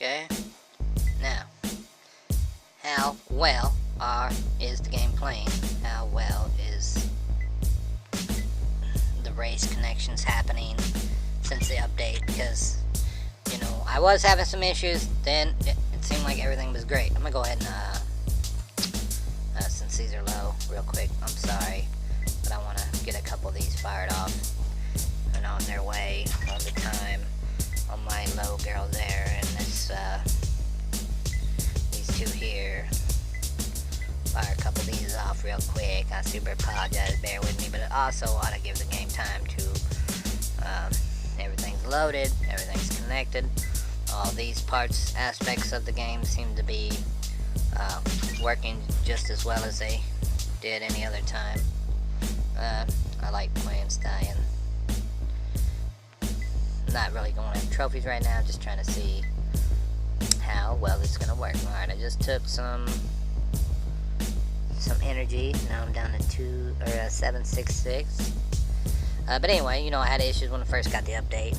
Okay. Now, how well is the game playing? How well is the race connections happening since the update? Because, you know, I was having some issues, then it seemed like everything was great. I'm gonna go ahead and, since these are low, real quick, I'm sorry, but I want to get a couple of these fired off and on their way all the time on my low girl there, and this, these two here. Fire a couple of these off real quick. I super apologize, bear with me, but it also ought to give the game time to, everything's loaded, everything's connected. All these parts, aspects of the game seem to be working just as well as they did any other time. I like playing Stallion. Not really going after trophies right now, just trying to see how well it's gonna work. Alright, I just took some energy. Now I'm down to 766. But anyway, you know, I had issues when I first got the update.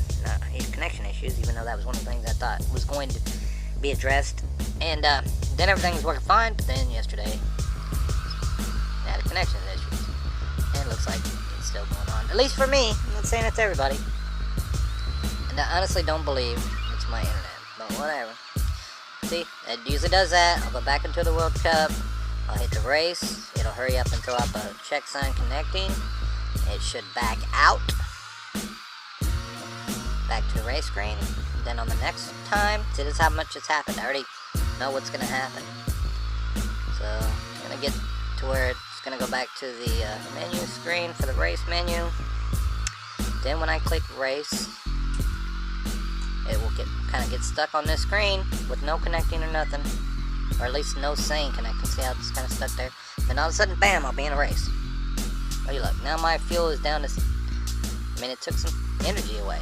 Connection issues, even though that was one of the things I thought was going to be addressed. And then everything was working fine, but then yesterday I had a connection issues. And it looks like it's still going on. At least for me. I'm not saying it's everybody. And I honestly don't believe it's my internet. But whatever. See, it usually does that. I'll go back into the World Cup. I'll hit the race. It'll hurry up and throw up a check sign connecting. It should back out. Back to the race screen. Then on the next time, see, this is how much it's happened. I already know what's going to happen. So, I'm going to get to where it's going to go back to the menu screen for the race menu. Then when I click race, it will kind of get stuck on this screen with no connecting or nothing. Or at least no saying connecting. See how it's kind of stuck there? Then all of a sudden, bam, I'll be in a race. Oh, you look. Now my fuel is down to... I mean, it took some energy away.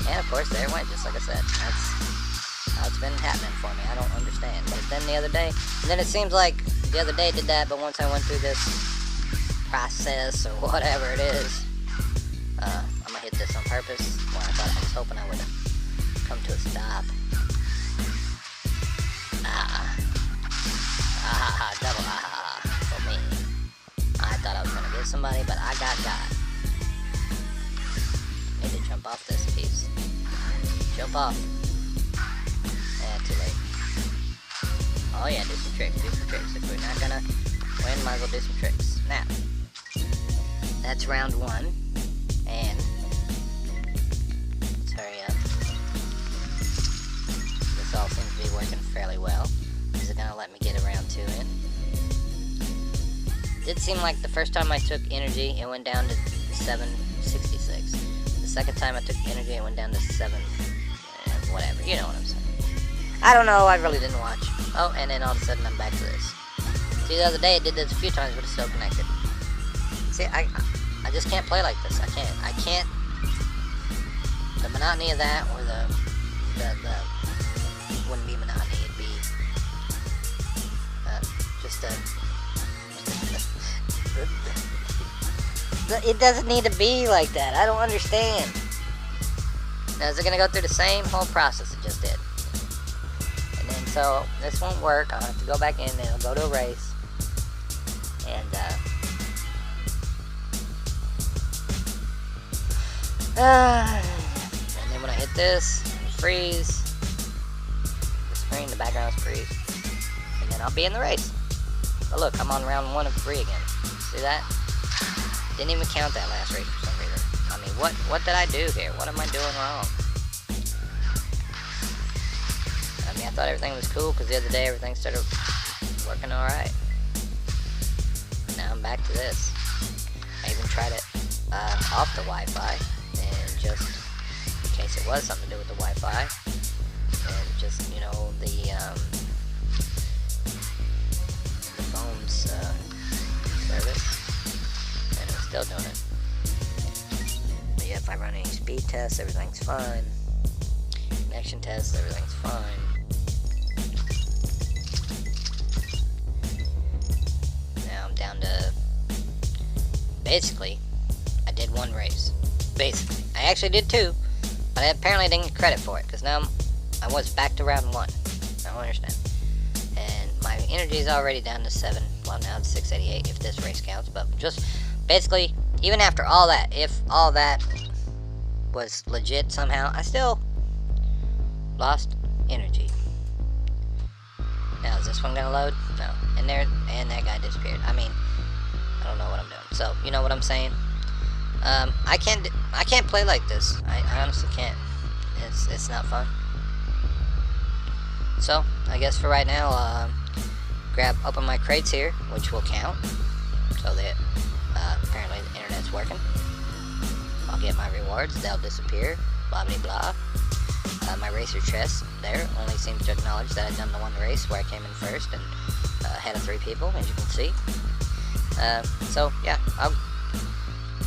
And of course, there it went, just like I said. That's how it's been happening for me. I don't understand. But then the other day... And then it seems like the other day did that, but once I went through this process or whatever it is, I'm going to hit this on purpose. Well, I was hoping I would come to a stop. Double for me. I thought I was gonna get somebody, but I got. Need to jump off this piece. Jump off. Yeah, too late. Oh yeah, do some tricks. If we're not gonna win, might as well do some tricks. Now, that's round one, and let's hurry up. This all seems to be working fairly well. Is it gonna let me get around to it? It did seem like the first time I took energy, it went down to 766. The second time I took energy, it went down to 7, whatever, you know what I'm saying. I don't know, I really didn't watch. Oh, and then all of a sudden I'm back to this. See, the other day it did this a few times, but it's still connected. See, I just can't play like this. I can't. The monotony of that, or the wouldn't be monotony, it'd be just a... It doesn't need to be like that. I don't understand. Now, is it going to go through the same whole process it just did? And then, so, this won't work. I'll have to go back in, and it'll go to a race. And, and then when I hit this, freeze. The screen, the background's freeze. And then I'll be in the race. But look, I'm on round 1 of 3 again. See that? Didn't even count that last race for some reason. I mean, what did I do here? What am I doing wrong? I mean, I thought everything was cool because the other day everything started working alright. Now I'm back to this. I even tried it off the Wi-Fi, and just in case it was something to do with the Wi-Fi, and just, you know, the phone's service. Still doing it. But yeah, if I run any speed tests, everything's fine. Connection tests, everything's fine. Now I'm down to... Basically, I did 1 race. Basically. I actually did 2, but I apparently didn't get credit for it, because now I was back to round 1. I don't understand. And my energy is already down to 7. Well, now it's 688 if this race counts. But just basically, even after all that, if all that was legit somehow, I still lost energy. Now, is this one gonna load? No. And that guy disappeared. I mean, I don't know what I'm doing. So, you know what I'm saying? I can't play like this. I honestly can't. It's not fun. So, I guess for right now, open my crates here, which will count. So that, apparently the internet's working. I'll get my rewards, they'll disappear, blah blah blah. My racer chest there only seems to acknowledge that I've done the one race where I came in first and ahead of 3 people, as you can see. So yeah, I'll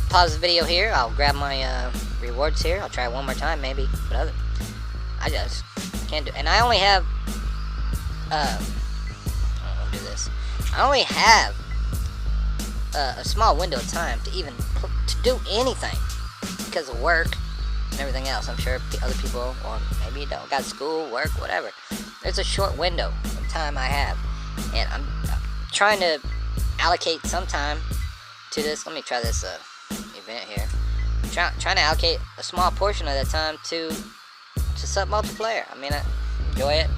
pause the video here. I'll grab my rewards here. I'll try one more time maybe, but I just can't do it. And I only have I'll do this. I only have a small window of time to even to do anything because of work and everything else. I'm sure other people, or maybe you don't, got school, work, whatever. There's a short window of time I have, and I'm trying to allocate some time to this. Let me try this event here. Trying to allocate a small portion of that time to SUP multiplayer. I mean, I enjoy it.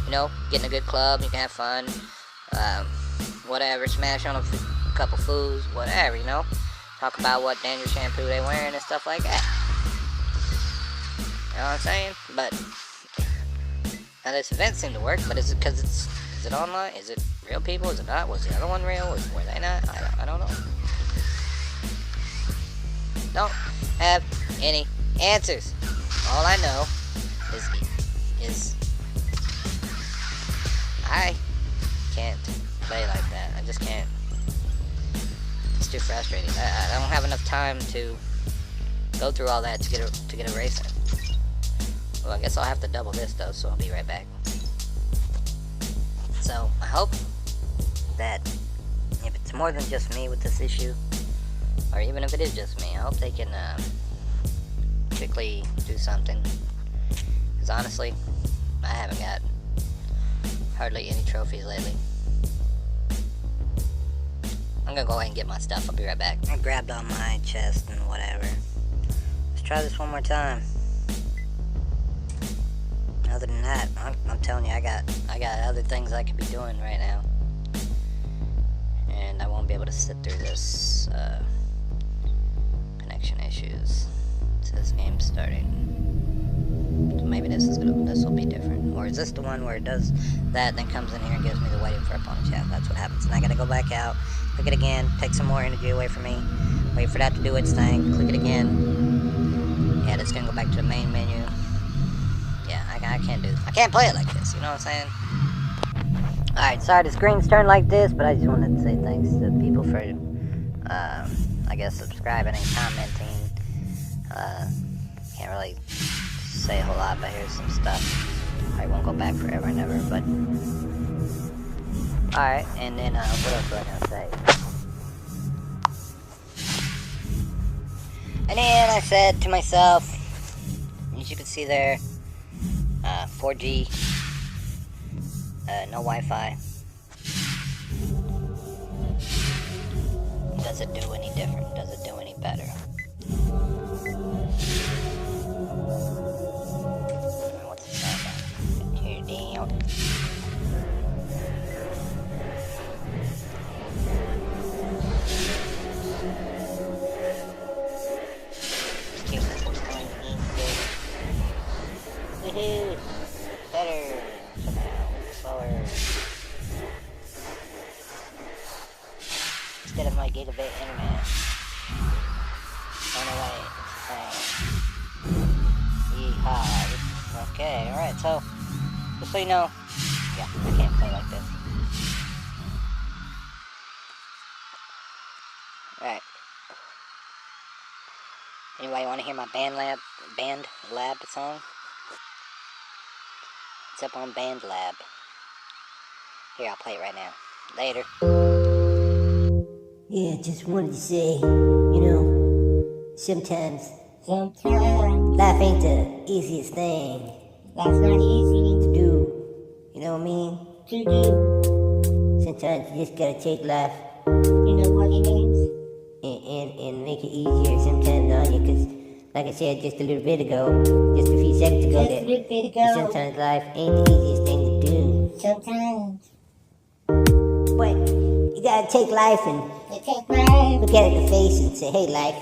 You know, getting a good club, you can have fun. Whatever, smash on a couple foods, whatever, you know. Talk about what dangerous shampoo they wearing and stuff like that. You know what I'm saying? But now this event seemed to work, but is it because is it online? Is it real people? Is it not? Was the other one real? Were they not? I don't know. Don't have any answers. All I know is I can't play like that. I just can't. It's too frustrating. I don't have enough time to go through all that to get a race in. Well, I guess I'll have to double this though, so I'll be right back. So I hope that if it's more than just me with this issue, or even if it is just me, I hope they can quickly do something. Because honestly, I haven't got hardly any trophies lately. I'm gonna go ahead and get my stuff. I'll be right back. I grabbed all my chest and whatever. Let's try this one more time. Other than that, I'm telling you, I got other things I could be doing right now, and I won't be able to sit through this connection issues. So this game's starting. So maybe this will be different. Or is this the one where it does that, then comes in here and gives me the waiting for opponent chat? That's what happens. And I gotta go back out, click it again, take some more energy away from me, wait for that to do its thing, click it again. Yeah, that's gonna go back to the main menu. Yeah, I can't play it like this, you know what I'm saying? Alright, sorry the screen's turned like this, but I just wanted to say thanks to people for, I guess, subscribing and commenting. Can't really say a whole lot, but here's some stuff. I won't go back forever and ever, but... Alright, and then, what else was I gonna say? And then I said to myself, as you can see there, 4G, no Wi-Fi. Does it do any different? Does it do any better? What's the sound? Here down. Woohoo! Better. Somehow. Slower. Instead of my gigabit internet. Going away. Yeehaw. Okay, alright, so just so you know, yeah, I can't play like this. Alright. Anybody want to hear my band lab song? It's up on Band Lab. Here, I'll play it right now. Later. Yeah, just wanted to say, you know, sometimes life ain't the easiest thing. Life's not easy to do. You know what I mean? to do. Sometimes you just gotta take life You know what it means? and make it easier sometimes on you. Cause like I said just a little bit ago, just a few seconds ago, Just a little bit ago. sometimes life ain't the easiest thing to do. Sometimes But you gotta take life and you take life. look at it in the face and say, hey life,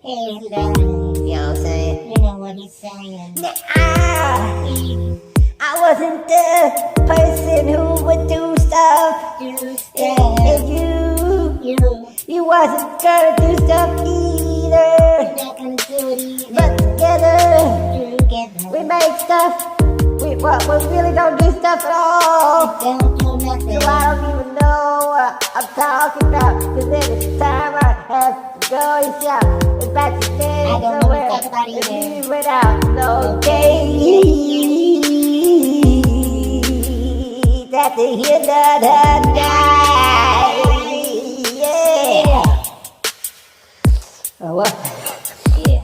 Hey, life. you know what I'm saying? You know what he's saying. I wasn't the person who would do stuff. You And you wasn't gonna do stuff either. not gonna do it either. But together, Together. we make stuff. We really don't do stuff at all. Don't do nothing. So I don't even know what I'm talking about. Cause every time I have to go and shout, it's back to me I don't know what to talk about either. We went out, no days at the end of the night. Yeah. Oh, what? Yeah.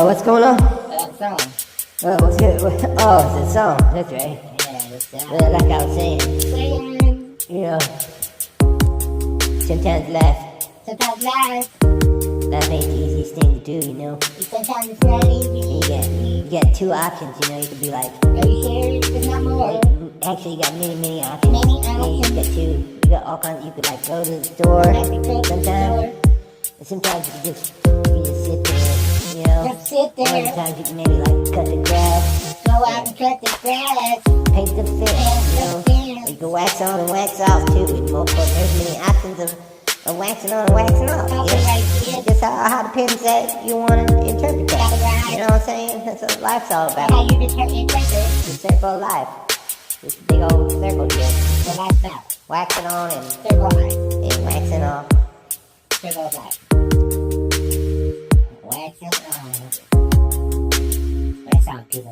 What's going on? Song. What's good? Oh, it's a song. That's right. Yeah, that's that. Well, like I was saying, you know, sometimes life Sometimes life, ain't the easiest thing to do, you know. sometimes it's not easy. You got two options, you know. You could be like, Are you sure there's not more? actually, you got many options. Many Yeah, you options. got two. You got all kinds. You could like go to the store. Like to go to the Sometimes, sometimes you can just sit there, you know. Just sit there. Other times you can maybe like cut the grass, Go out and cut the grass. paint the fence, you know. You can wax on and wax off too. There's many options of waxing on and waxing off. Okay, Yeah. right, yeah. It's just how depends that you want to interpret that. Right. You know what I'm saying? That's what life's all about. How you interpret The circle of life. This big old circle deal. the lifestyle. Waxing on Circle of life. and waxing off. Circle of life. Wax it on. That sounds good.